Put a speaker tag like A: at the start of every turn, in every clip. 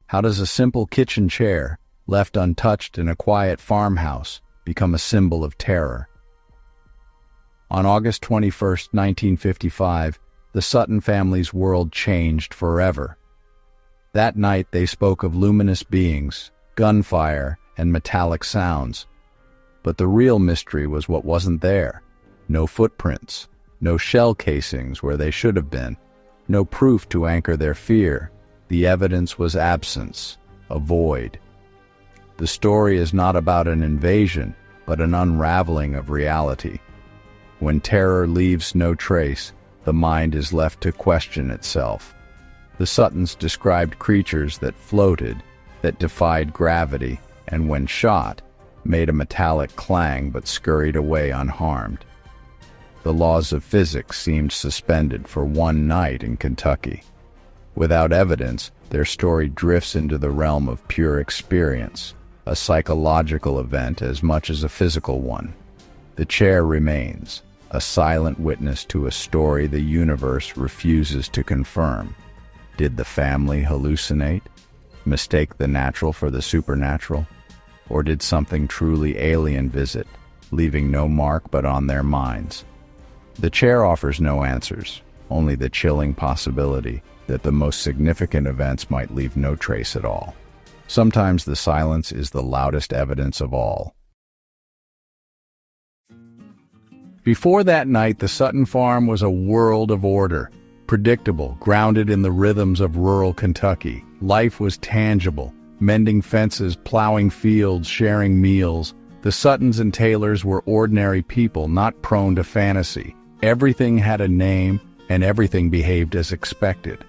A: How does a simple kitchen chair, left untouched in a quiet farmhouse, become a symbol of terror? On August 21, 1955, the Sutton family's world changed forever. That night they spoke of luminous beings, gunfire, and metallic sounds. But the real mystery was what wasn't there. No footprints, no shell casings where they should have been, no proof to anchor their fear. The evidence was absence, a void. The story is not about an invasion, but an unraveling of reality. When terror leaves no trace, the mind is left to question itself. The Suttons described creatures that floated, that defied gravity, and when shot, made a metallic clang but scurried away unharmed. The laws of physics seemed suspended for one night in Kentucky. Without evidence, their story drifts into the realm of pure experience, a psychological event as much as a physical one. The chair remains, a silent witness to a story the universe refuses to confirm. Did the family hallucinate, mistake the natural for the supernatural? Or did something truly alien visit, leaving no mark but on their minds? The chair offers no answers, only the chilling possibility that the most significant events might leave no trace at all. Sometimes the silence is the loudest evidence of all. Before that night, the Sutton farm was a world of order, predictable, grounded in the rhythms of rural Kentucky. Life was tangible, mending fences, plowing fields, sharing meals. The Suttons and Taylors were ordinary people, not prone to fantasy. Everything had a name, and everything behaved as expected.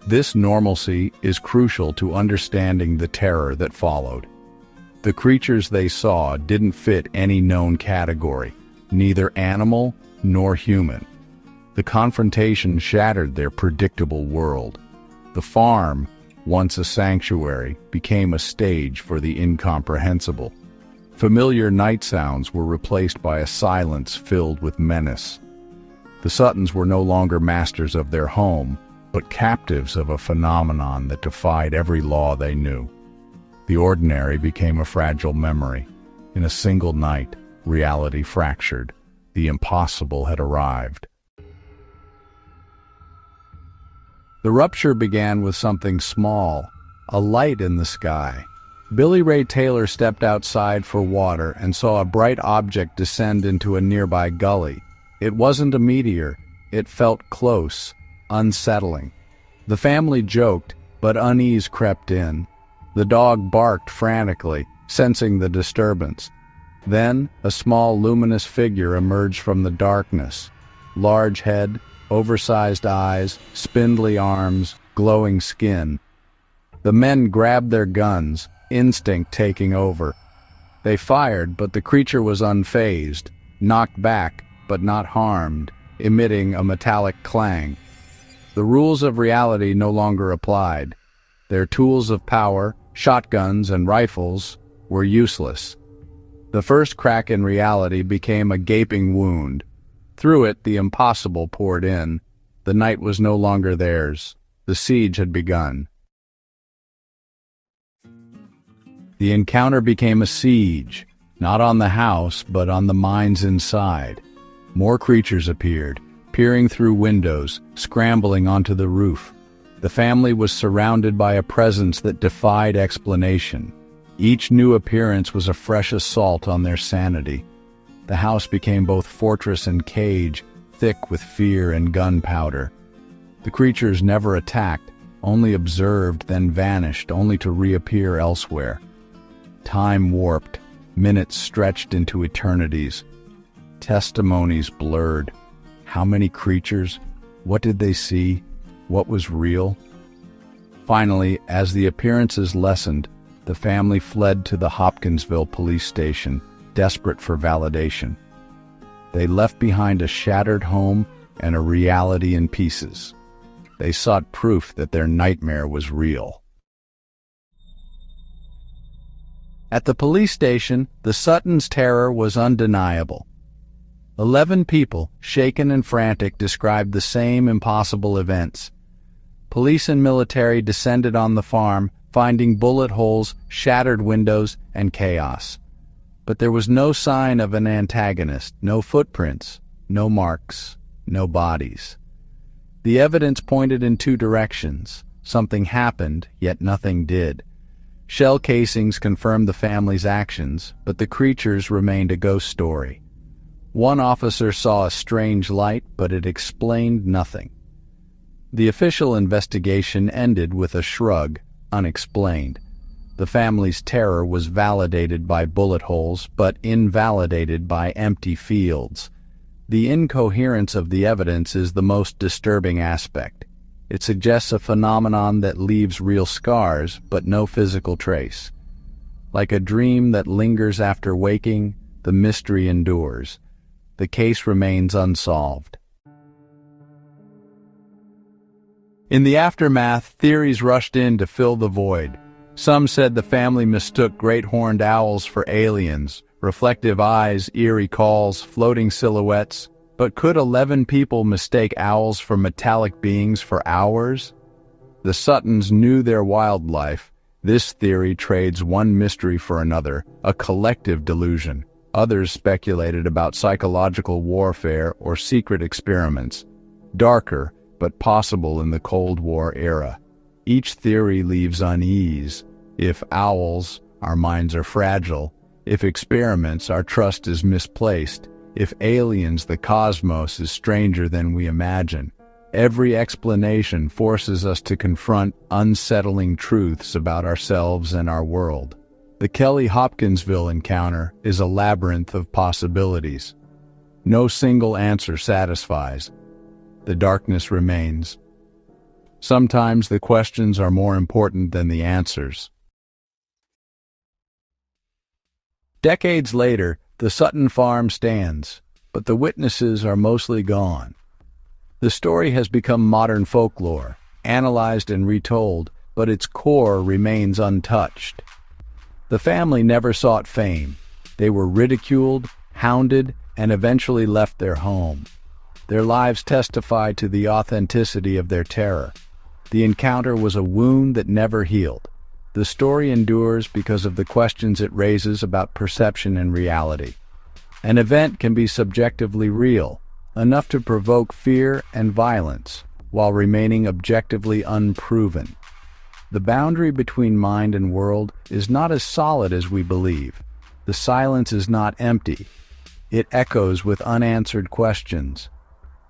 A: This normalcy is crucial to understanding the terror that followed. The creatures they saw didn't fit any known category, neither animal nor human. The confrontation shattered their predictable world. The farm, once a sanctuary, became a stage for the incomprehensible. Familiar night sounds were replaced by a silence filled with menace. The Suttons were no longer masters of their home, but captives of a phenomenon that defied every law they knew. The ordinary became a fragile memory. In a single night, reality fractured. The impossible had arrived. The rupture began with something small, a light in the sky. Billy Ray Taylor stepped outside for water and saw a bright object descend into a nearby gully. It wasn't a meteor. It felt close, unsettling. The family joked, but unease crept in. The dog barked frantically, sensing the disturbance. Then, a small luminous figure emerged from the darkness. Large head, oversized eyes, spindly arms, glowing skin. The men grabbed their guns, instinct taking over. They fired, but the creature was unfazed, knocked back, but not harmed, emitting a metallic clang. The rules of reality no longer applied. Their tools of power, shotguns and rifles, were useless. The first crack in reality became a gaping wound. Through it, the impossible poured in. The night was no longer theirs. The siege had begun. The encounter became a siege, not on the house, but on the minds inside. More creatures appeared, peering through windows, scrambling onto the roof. The family was surrounded by a presence that defied explanation. Each new appearance was a fresh assault on their sanity. The house became both fortress and cage, thick with fear and gunpowder. The creatures never attacked, only observed, then vanished, only to reappear elsewhere. Time warped, minutes stretched into eternities. Testimonies blurred. How many creatures? What did they see? What was real? Finally, as the appearances lessened, the family fled to the Hopkinsville police station, desperate for validation. They left behind a shattered home and a reality in pieces. They sought proof that their nightmare was real. At the police station, the Suttons' terror was undeniable. 11 people, shaken and frantic, described the same impossible events. Police and military descended on the farm, finding bullet holes, shattered windows, and chaos. But there was no sign of an antagonist, no footprints, no marks, no bodies. The evidence pointed in two directions. Something happened, yet nothing did. Shell casings confirmed the family's actions, but the creatures remained a ghost story. One officer saw a strange light, but it explained nothing. The official investigation ended with a shrug, unexplained. The family's terror was validated by bullet holes, but invalidated by empty fields. The incoherence of the evidence is the most disturbing aspect. It suggests a phenomenon that leaves real scars, but no physical trace. Like a dream that lingers after waking, the mystery endures. The case remains unsolved. In the aftermath, theories rushed in to fill the void. Some said the family mistook great horned owls for aliens, reflective eyes, eerie calls, floating silhouettes. But could 11 people mistake owls for metallic beings for hours? The Suttons knew their wildlife. This theory trades one mystery for another, a collective delusion. Others speculated about psychological warfare or secret experiments. Darker, but possible in the Cold War era. Each theory leaves unease. If owls, our minds are fragile. If experiments, our trust is misplaced. If aliens, the cosmos is stranger than we imagine. Every explanation forces us to confront unsettling truths about ourselves and our world. The Kelly-Hopkinsville encounter is a labyrinth of possibilities. No single answer satisfies. The darkness remains. Sometimes the questions are more important than the answers. Decades later, the Sutton farm stands, but the witnesses are mostly gone. The story has become modern folklore, analyzed and retold, but its core remains untouched. The family never sought fame. They were ridiculed, hounded, and eventually left their home. Their lives testify to the authenticity of their terror. The encounter was a wound that never healed. The story endures because of the questions it raises about perception and reality. An event can be subjectively real, enough to provoke fear and violence, while remaining objectively unproven. The boundary between mind and world is not as solid as we believe. The silence is not empty. It echoes with unanswered questions.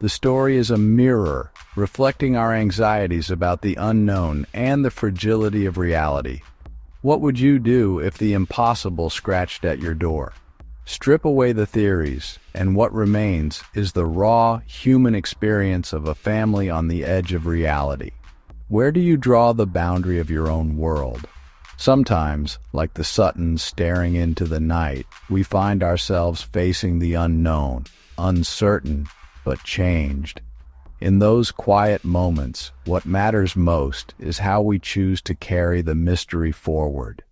A: The story is a mirror, reflecting our anxieties about the unknown and the fragility of reality. What would you do if the impossible scratched at your door? Strip away the theories, and what remains is the raw, human experience of a family on the edge of reality. Where do you draw the boundary of your own world? Sometimes, like the Suttons staring into the night, we find ourselves facing the unknown, uncertain, but changed. In those quiet moments, what matters most is how we choose to carry the mystery forward.